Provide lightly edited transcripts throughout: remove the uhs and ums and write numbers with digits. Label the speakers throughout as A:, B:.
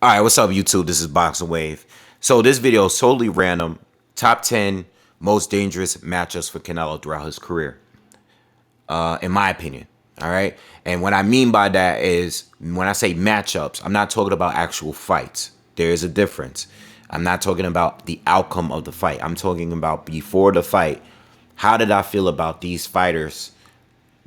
A: All right, what's up, YouTube? This is BoxingWave. So this video is totally random. Top 10 most dangerous matchups for Canelo throughout his career, in my opinion. All right, and what I mean by that is when I say matchups, I'm not talking about actual fights. There is a difference. I'm not talking about the outcome of the fight. I'm talking about before the fight. How did I feel about these fighters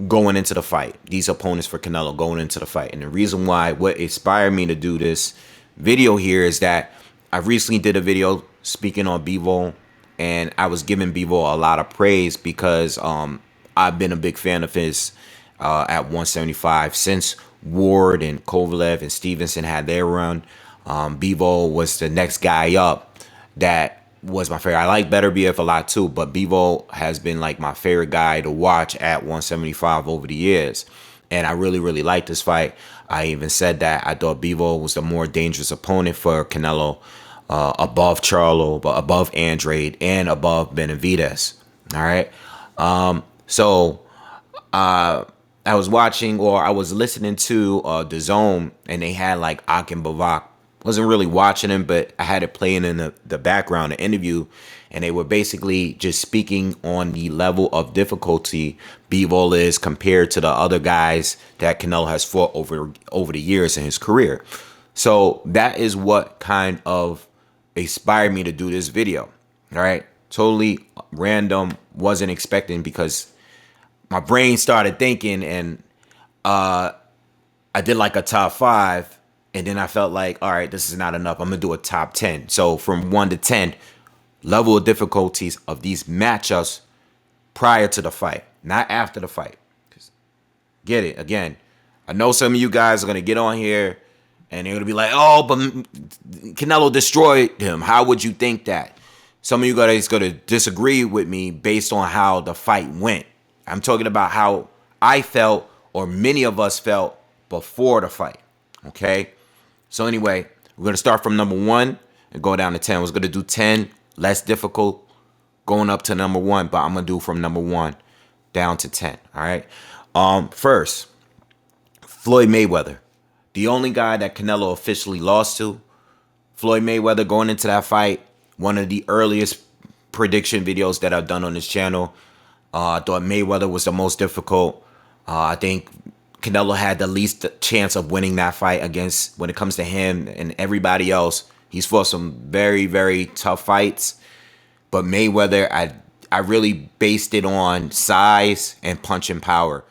A: going into the fight, these opponents for Canelo going into the fight? And the reason why, what inspired me to do this video here is that I recently did a video speaking on Bivol, and I was giving Bivol a lot of praise because I've been a big fan of his at 175 since Ward and Kovalev and Stevenson had their run. Bivol was the next guy up that was my favorite. I like Better BF a lot too, but Bivol has been like my favorite guy to watch at 175 over the years. And I really, really like this fight. I even said that I thought Bivol was the more dangerous opponent for Canelo, above Charlo, above Andrade, and above Benavidez. All right. So I was watching, or I was listening to the Zone, and they had like Akin Bavak. Wasn't really watching him, but I had it playing in the background, the interview, and they were basically just speaking on the level of difficulty Bivol is compared to the other guys that Canelo has fought over the years in his career. So that is what kind of inspired me to do this video. All right, totally random, wasn't expecting, because my brain started thinking, and I did like a top 5. And then I felt like, all right, this is not enough. I'm going to do a top 10. So from 1 to 10, level of difficulties of these matchups prior to the fight, not after the fight. Get it? Again, I know some of you guys are going to get on here and they're going to be like, oh, but Canelo destroyed him. How would you think that? Some of you guys are going to disagree with me based on how the fight went. I'm talking about how I felt, or many of us felt, before the fight. Okay? So anyway, we're going to start from number 1 and go down to 10. I was going to do 10, less difficult, going up to number 1, but I'm going to do from number 1 down to 10, all right? First, Floyd Mayweather. The only guy that Canelo officially lost to. Floyd Mayweather going into that fight, one of the earliest prediction videos that I've done on this channel. I thought Mayweather was the most difficult. I think Canelo had the least chance of winning that fight against, when it comes to him and everybody else. He's fought some very, very tough fights. But Mayweather, I really based it on size and punching power.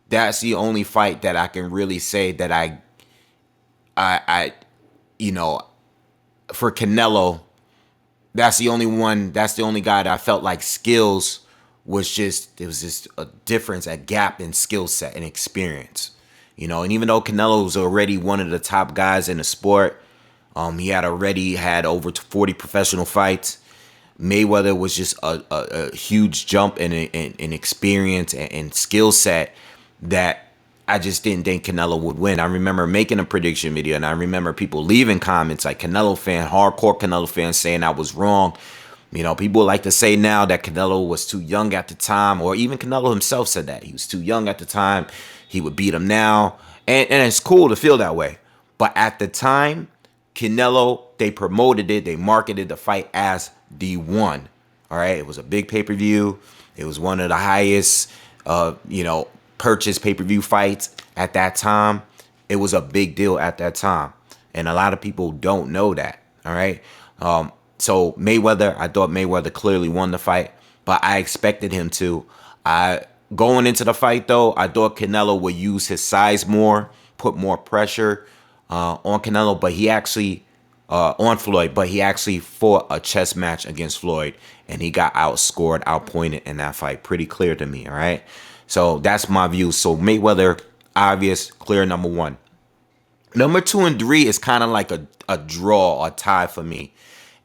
A: That's the only fight that I can really say that I you know, for Canelo, that's the only one, that's the only guy that I felt like skills was just, it was just a difference, a gap in skill set and experience. You know, and even though Canelo was already one of the top guys in the sport, he had already had over 40 professional fights. Mayweather was just a huge jump in experience and skill set that I just didn't think Canelo would win. I remember making a prediction video, and I remember people leaving comments like Canelo fan, hardcore Canelo fans, saying I was wrong. You know, people like to say now that Canelo was too young at the time, or even Canelo himself said that. He was too young at the time. He would beat him now. And it's cool to feel that way. But at the time, Canelo, they promoted it. They marketed the fight as the one. All right. It was a big pay-per-view. It was one of the highest, purchased pay-per-view fights at that time. It was a big deal at that time. And a lot of people don't know that. All right. So Mayweather, I thought Mayweather clearly won the fight, but I expected him to. Going into the fight, though, I thought Canelo would use his size more, put more pressure on Canelo, but he actually, on Floyd, but he actually fought a chess match against Floyd, and he got outscored, outpointed in that fight. Pretty clear to me, all right? So that's my view. So Mayweather, obvious, clear number 1. Number 2 and 3 is kind of like a draw, a tie for me.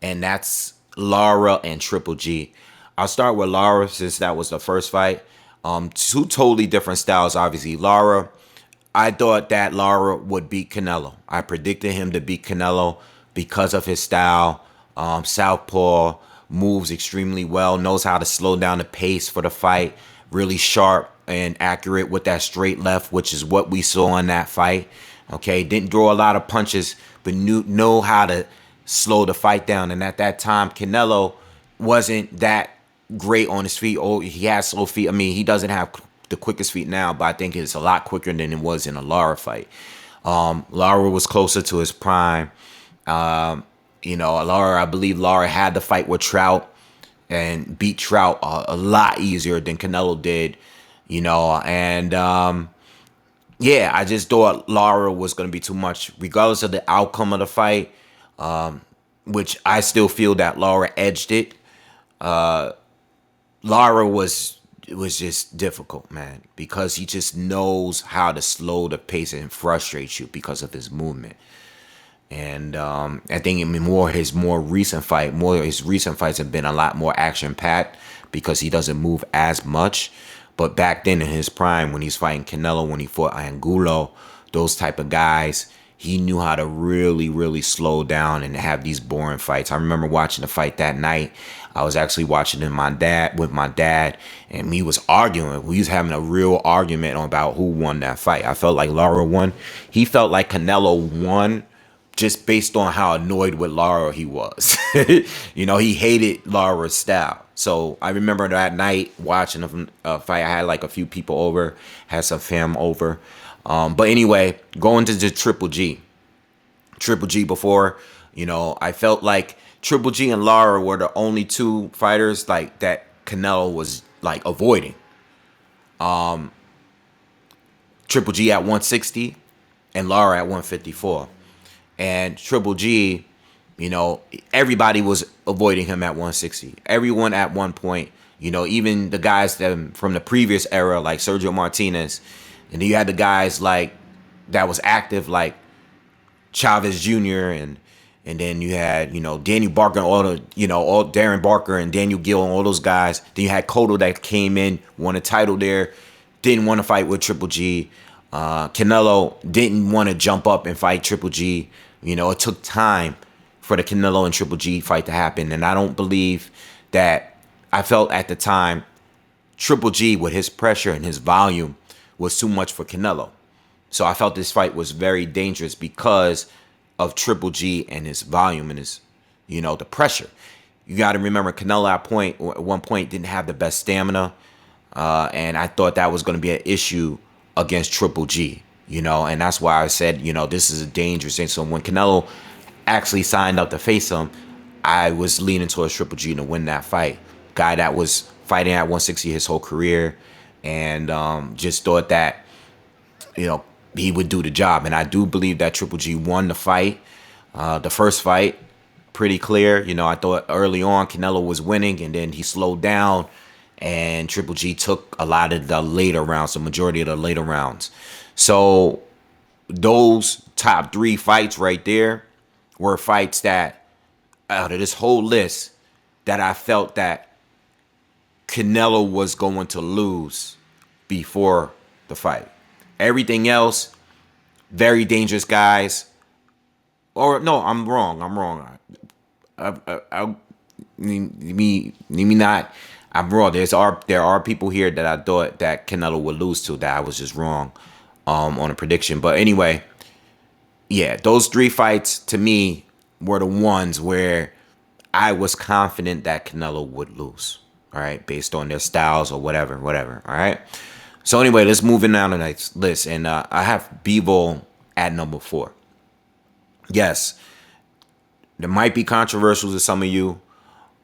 A: And that's Lara and Triple G. I'll start with Lara since that was the first fight. Two totally different styles, obviously. Lara, I thought that Lara would beat Canelo. I predicted him to beat Canelo because of his style. Southpaw, moves extremely well, knows how to slow down the pace for the fight. Really sharp and accurate with that straight left, which is what we saw in that fight. Okay, didn't throw a lot of punches, but know how to slow the fight down. And at that time, Canelo wasn't that great on his feet. Oh, he has slow feet. I mean, he doesn't have the quickest feet now, but I think it's a lot quicker than it was in a Lara fight. Lara was closer to his prime. Lara, I believe Lara had the fight with Trout and beat Trout a lot easier than Canelo did. Yeah, I just thought Lara was going to be too much, regardless of the outcome of the fight, which I still feel that Lara edged it. Lara was just difficult, man, because he just knows how to slow the pace and frustrate you because of his movement. And I think his recent fights have been a lot more action packed because he doesn't move as much. But back then in his prime, when he's fighting Canelo, when he fought Angulo, those type of guys, he knew how to really, really slow down and have these boring fights. I remember watching the fight that night. I was actually watching it with my dad, and he was arguing. We was having a real argument about who won that fight. I felt like Lara won. He felt like Canelo won just based on how annoyed with Lara he was. He hated Lara's style. So I remember that night watching the fight. I had like a few people over, had some fam over. But anyway, going to the Triple G. Triple G before, I felt like Triple G and Lara were the only two fighters like that Canelo was like avoiding. Triple G at 160 and Lara at 154. And Triple G, everybody was avoiding him at 160. Everyone at one point, even the guys that from the previous era, like Sergio Martinez, and then you had the guys like that was active, like Chavez Jr. and then you had Daniel Barker and all Darren Barker and Daniel Gill and all those guys. Then you had Cotto that came in, won a title there, didn't want to fight with Triple G. Canelo didn't want to jump up and fight Triple G. It took time for the Canelo and Triple G fight to happen. And I don't believe that, I felt at the time, Triple G with his pressure and his volume was too much for Canelo. So I felt this fight was very dangerous because of Triple G and his volume and his, the pressure. You got to remember Canelo at one point didn't have the best stamina. And I thought that was going to be an issue against Triple G, and that's why I said, this is a dangerous thing. So when Canelo actually signed up to face him, I was leaning towards Triple G to win that fight. Guy that was fighting at 160 his whole career, and just thought that, he would do the job. And I do believe that Triple G won the fight. The first fight, pretty clear. I thought early on Canelo was winning, and then he slowed down, and Triple G took a lot of the later rounds, the majority of the later rounds. So those top three fights right there were fights that, out of this whole list, that I felt that Canelo was going to lose before the fight. Everything else, very dangerous guys. Or no, I'm wrong. I'm wrong. There are people here that I thought that Canelo would lose to, that I was just wrong on a prediction. But anyway, yeah, those three fights to me were the ones where I was confident that Canelo would lose. All right, based on their styles or whatever. All right. So anyway, let's move in down the next list, and I have Bivol at number 4. Yes, there might be controversial to some of you,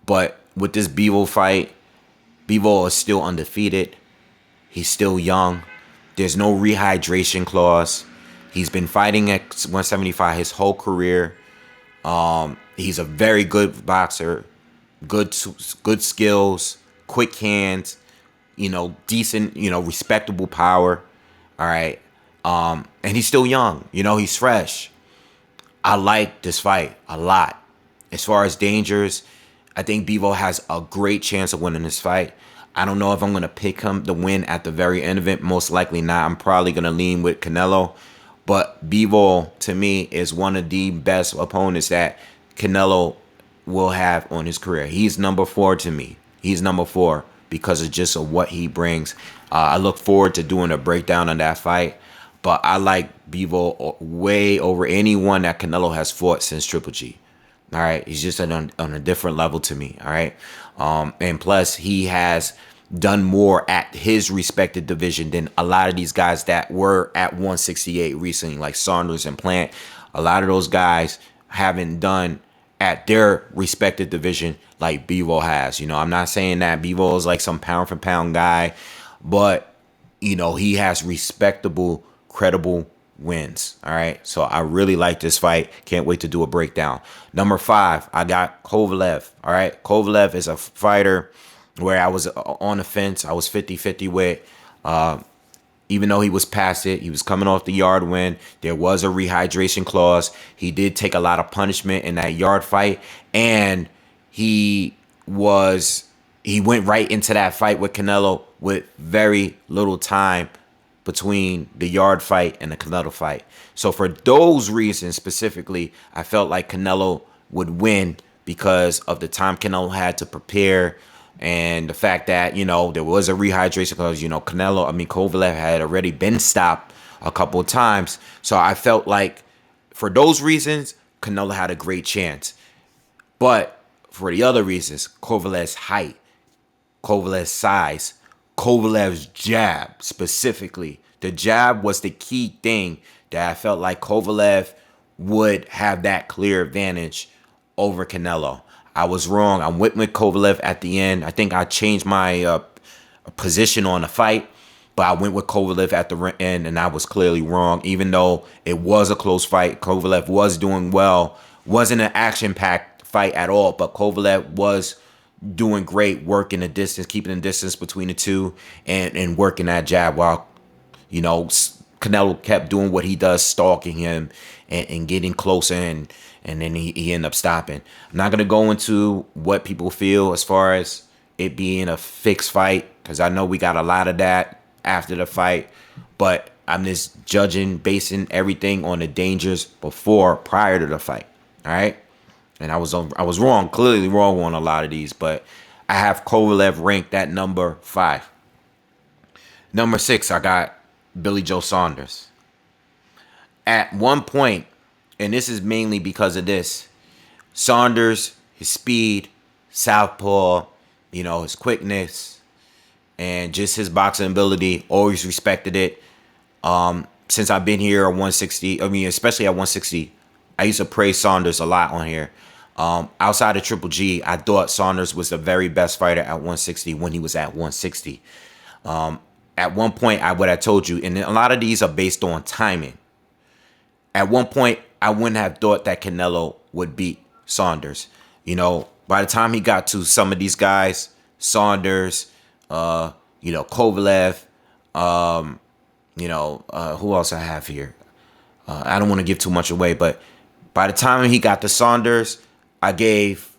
A: but with this Bivol fight, Bivol is still undefeated. He's still young. There's no rehydration clause. He's been fighting at 175 his whole career. He's a very good boxer, good skills, quick hands, decent, respectable power. All right. And he's still young. He's fresh. I like this fight a lot. As far as dangers, I think Bivol has a great chance of winning this fight. I don't know if I'm going to pick him to win at the very end of it. Most likely not. I'm probably going to lean with Canelo. But Bivol, to me, is one of the best opponents that Canelo will have on his career. He's number 4 to me. He's number 4 because of just what he brings. I look forward to doing a breakdown on that fight. But I like Bivol way over anyone that Canelo has fought since Triple G. All right, he's just on a different level to me. All right, and plus he has done more at his respected division than a lot of these guys that were at 168 recently, like Saunders and Plant. A lot of those guys haven't done at their respected division like Bivol has. You know, I'm not saying that Bivol is like some pound for pound guy, but you know, he has respectable, credible wins. All right. So I really like this fight. Can't wait to do a breakdown. Number 5, I got Kovalev. All right. Kovalev is a fighter where I was on the fence. I was 50-50 with. Even though he was past it, he was coming off the yard win. There was a rehydration clause. He did take a lot of punishment in that yard fight. And he went right into that fight with Canelo with very little time between the yard fight and the Canelo fight. So for those reasons specifically, I felt like Canelo would win because of the time Canelo had to prepare and the fact that, you know, there was a rehydration because, you know, Kovalev had already been stopped a couple of times. So I felt like for those reasons, Canelo had a great chance. But for the other reasons, Kovalev's height, Kovalev's size, Kovalev's jab specifically. The jab was the key thing that I felt like Kovalev would have that clear advantage over Canelo. I was wrong. I went with Kovalev at the end. I think I changed my position on the fight, but I went with Kovalev at the end, and I was clearly wrong. Even though it was a close fight, Kovalev was doing well. Wasn't an action-packed fight at all, but Kovalev was doing great, working the distance, keeping the distance between the two, and working that jab while, you know, Canelo kept doing what he does, stalking him and getting closer, and then he ended up stopping. I'm not going to go into what people feel as far as it being a fixed fight, because I know we got a lot of that after the fight, but I'm just basing everything on the dangers prior to the fight, all right? And I was wrong, clearly wrong on a lot of these, but I have Kovalev ranked at number 5. Number 6, I got Billy Joe Saunders. At one point, and this is mainly because of this, Saunders, his speed, southpaw, you know, his quickness, and just his boxing ability, always respected it. Since I've been here at 160, especially at 160, I used to praise Saunders a lot on here. Outside of Triple G, I thought Saunders was the very best fighter at 160 when he was at 160. At one point, what I told you, and a lot of these are based on timing. At one point, I wouldn't have thought that Canelo would beat Saunders. You know, by the time he got to some of these guys, Saunders, Kovalev, who else I have here? I don't want to give too much away, but by the time he got to Saunders, I gave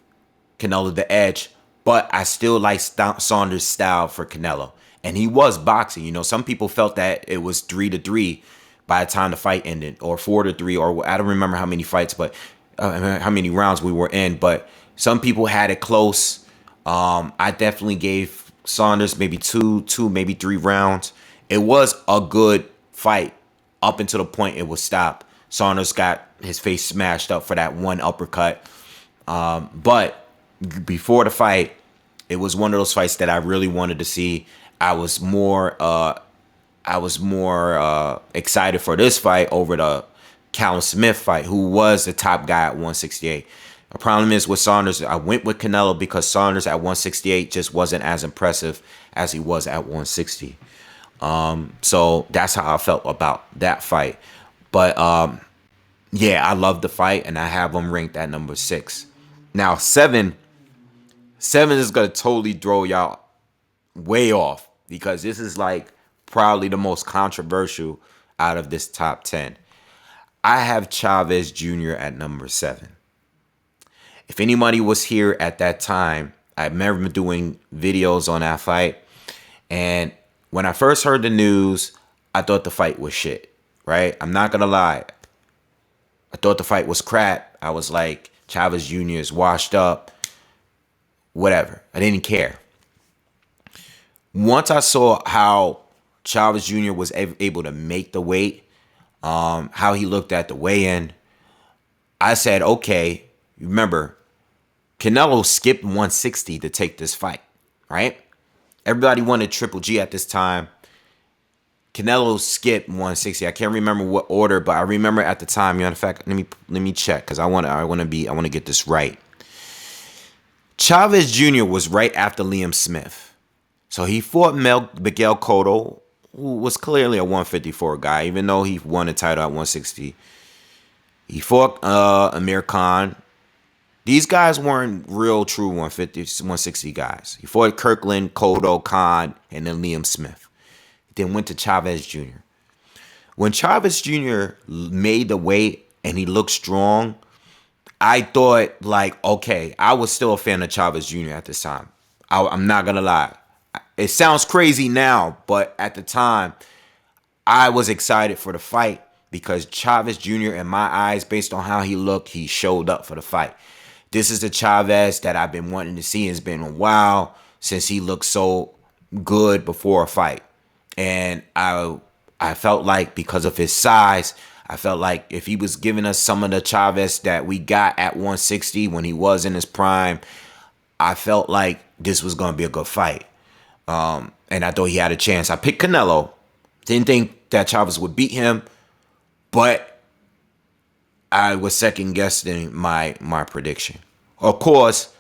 A: Canelo the edge, but I still like Saunders' style for Canelo. And he was boxing. You know, some people felt that it was 3-3 by the time the fight ended, or 4-3, or I don't remember how many fights, but how many rounds we were in. But some people had it close. I definitely gave Saunders maybe two, maybe 3 rounds. It was a good fight up until the point it was stopped. Saunders got his face smashed up for that one uppercut. But before the fight, it was one of those fights that I really wanted to see. I was more excited for this fight over the Callum Smith fight, who was the top guy at 168. The problem is with Saunders, I went with Canelo because Saunders at 168 just wasn't as impressive as he was at 160. So that's how I felt about that fight. But yeah, I love the fight, and I have him ranked at number 6. Now 7 is gonna totally throw y'all way off, because this is like probably the most controversial out of this top 10. I have Chavez Jr. at number 7. If anybody was here at that time, I remember doing videos on that fight. And when I first heard the news, I thought the fight was shit, right? I'm not going to lie. I thought the fight was crap. I was like, Chavez Jr. is washed up. Whatever. I didn't care. Once I saw how Chavez Jr. was able to make the weight, how he looked at the weigh-in. I said, okay, remember, Canelo skipped 160 to take this fight, right? Everybody wanted Triple G at this time. Canelo skipped 160. I can't remember what order, but I remember at the time. In fact, let me check because I want to get this right. Chavez Jr. was right after Liam Smith, so he fought Miguel Cotto, who was clearly a 154 guy, even though he won the title at 160. He fought Amir Khan. These guys weren't real true 150, 160 guys. He fought Kirkland, Cotto, Khan, and then Liam Smith. Then went to Chavez Jr. When Chavez Jr. made the weight and he looked strong, I thought, like, okay, I was still a fan of Chavez Jr. at this time. I'm not going to lie. It sounds crazy now, but at the time, I was excited for the fight because Chavez Jr., in my eyes, based on how he looked, he showed up for the fight. This is the Chavez that I've been wanting to see. It's been a while since he looked so good before a fight. And I felt like because of his size, I felt like if he was giving us some of the Chavez that we got at 160 when he was in his prime, I felt like this was going to be a good fight. And I thought he had a chance. I picked Canelo. Didn't think that Chavez would beat him, but I was second guessing my prediction. Of course,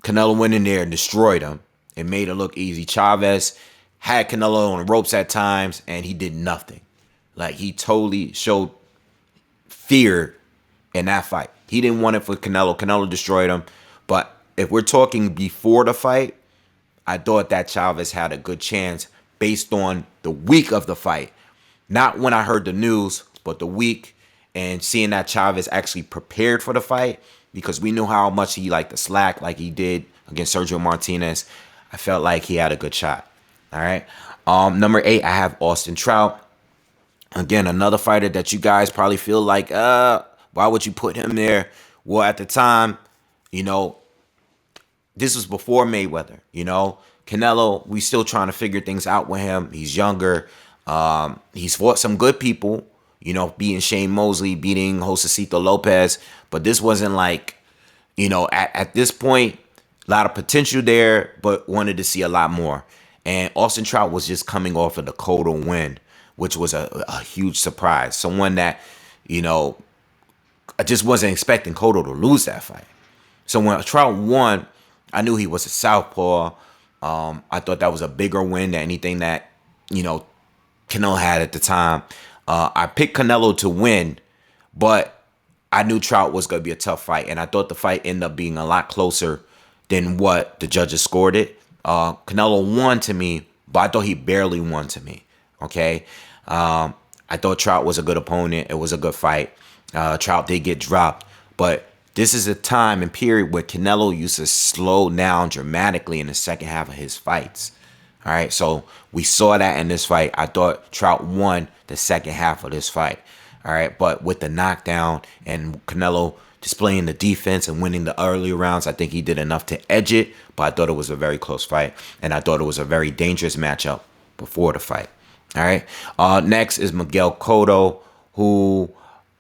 A: Canelo went in there and destroyed him and made it look easy. Chavez had Canelo on the ropes at times, and he did nothing. Like, he totally showed fear in that fight. He didn't want it for Canelo. Canelo destroyed him. But if we're talking before the fight, I thought that Chavez had a good chance based on the week of the fight. Not when I heard the news, but the week, and seeing that Chavez actually prepared for the fight, because we knew how much he liked to slack like he did against Sergio Martinez. I felt like he had a good shot. All right. Number 8, I have Austin Trout. Again, another fighter that you guys probably feel like, why would you put him there? Well, at the time, this was before Mayweather. Canelo, we still trying to figure things out with him. He's younger. He's fought some good people, beating Shane Mosley, beating Josecito Lopez. But this wasn't like, at this point, a lot of potential there, but wanted to see a lot more. And Austin Trout was just coming off of the Cotto win, which was a huge surprise. Someone that, I just wasn't expecting Cotto to lose that fight. So when Trout won, I knew he was a southpaw. I thought that was a bigger win than anything that, Canelo had at the time. I picked Canelo to win, but I knew Trout was going to be a tough fight. And I thought the fight ended up being a lot closer than what the judges scored it. Canelo won to me, but I thought he barely won to me. Okay. I thought Trout was a good opponent. It was a good fight. Trout did get dropped, but this is a time and period where Canelo used to slow down dramatically in the second half of his fights. All right. So we saw that in this fight. I thought Trout won the second half of this fight. All right. But with the knockdown and Canelo displaying the defense and winning the early rounds, I think he did enough to edge it, but I thought it was a very close fight, and I thought it was a very dangerous matchup before the fight. All right. Next is Miguel Cotto, who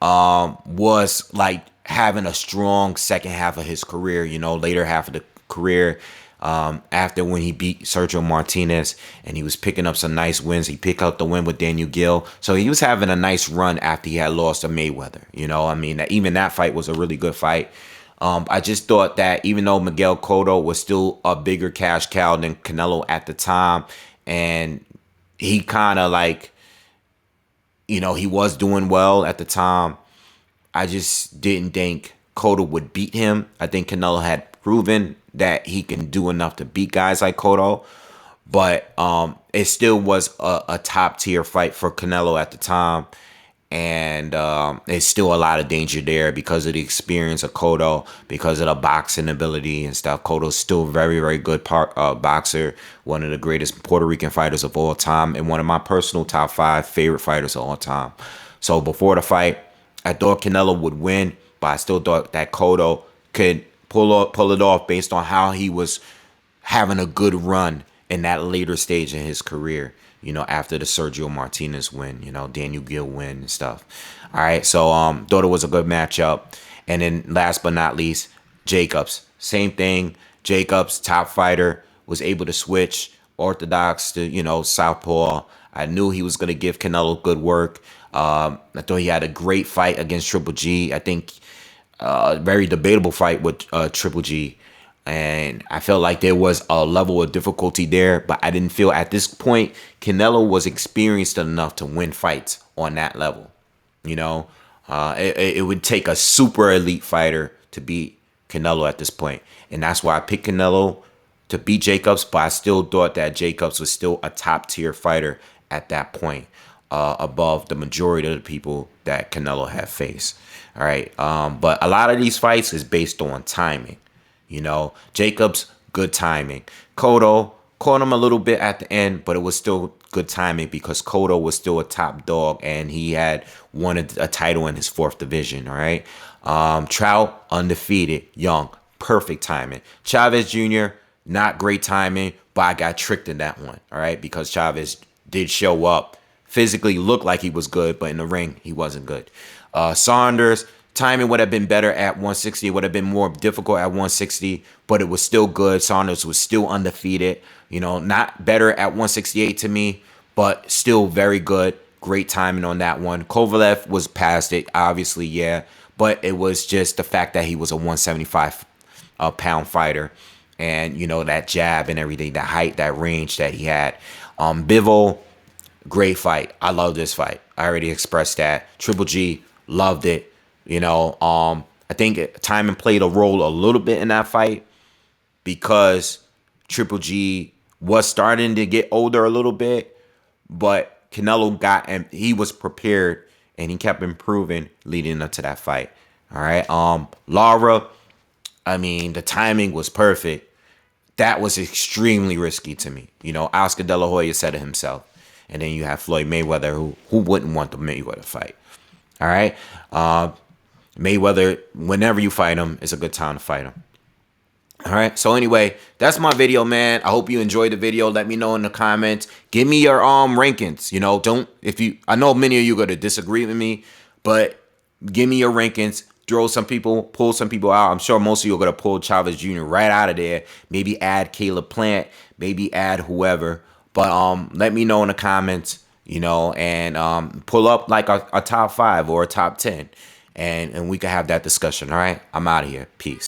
A: was like having a strong second half of his career, later half of the career, after when he beat Sergio Martinez, and he was picking up some nice wins. He picked up the win with Daniel Gill. So he was having a nice run after he had lost to Mayweather. Even that fight was a really good fight. I just thought that even though Miguel Cotto was still a bigger cash cow than Canelo at the time, and he kind of like, he was doing well at the time, I just didn't think Cotto would beat him. I think Canelo had proven that he can do enough to beat guys like Cotto, but it still was a top tier fight for Canelo at the time, and there's still a lot of danger there because of the experience of Cotto, because of the boxing ability and stuff. Cotto's still a very, very good boxer, one of the greatest Puerto Rican fighters of all time, and one of my personal top 5 favorite fighters of all time. So before the fight, I thought Canelo would win, but I still thought that Cotto could pull it off based on how he was having a good run in that later stage in his career. you know, after the Sergio Martinez win, you know, Daniel Gill win and stuff. All right, so thought it was a good matchup. And then last but not least, Jacobs. Same thing. Jacobs, top fighter, was able to switch orthodox to, you know, southpaw. I knew he was going to give Canelo good work. I thought he had a great fight against Triple G. I think very debatable fight with Triple G. And I felt like there was a level of difficulty there, but I didn't feel at this point Canelo was experienced enough to win fights on that level. You know, it would take a super elite fighter to beat Canelo at this point. And that's why I picked Canelo to beat Jacobs, but I still thought that Jacobs was still a top tier fighter at that point, above the majority of the people that Canelo had faced. All right. But a lot of these fights is based on timing. You know, Jacobs, good timing. Cotto caught him a little bit at the end, but it was still good timing because Cotto was still a top dog and he had won a title in his 4th division. All right. Trout, undefeated, young, perfect timing. Chavez Jr., not great timing, but I got tricked in that one. All right. Because Chavez did show up, physically looked like he was good, but in the ring, he wasn't good. Saunders, timing would have been better at 160. It would have been more difficult at 160, but it was still good. Saunders was still undefeated. You know, not better at 168 to me, but still very good. Great timing on that one. Kovalev was past it, obviously, yeah. But it was just the fact that he was a 175 pound fighter. And, you know, that jab and everything, that height, that range that he had. Bivol, great fight. I love this fight. I already expressed that. Triple G, loved it. You know, I think timing played a role a little bit in that fight because Triple G was starting to get older a little bit, but Canelo got, and he was prepared and he kept improving leading up to that fight. All right. Lara, I mean, the timing was perfect. That was extremely risky to me. You know, Oscar De La Hoya said it himself. And then you have Floyd Mayweather, who wouldn't want the Mayweather fight. All right. Mayweather, whenever you fight him, it's a good time to fight him. All right. So anyway, that's my video, man. I hope you enjoyed the video. Let me know in the comments. Give me your rankings. You know, I know many of you are going to disagree with me, but give me your rankings. Throw some people, pull some people out. I'm sure most of you are going to pull Chavez Jr. right out of there. Maybe add Caleb Plant, maybe add whoever. But let me know in the comments, you know, and pull up like a top 5 or a top 10. And we can have that discussion. All right. I'm out of here. Peace.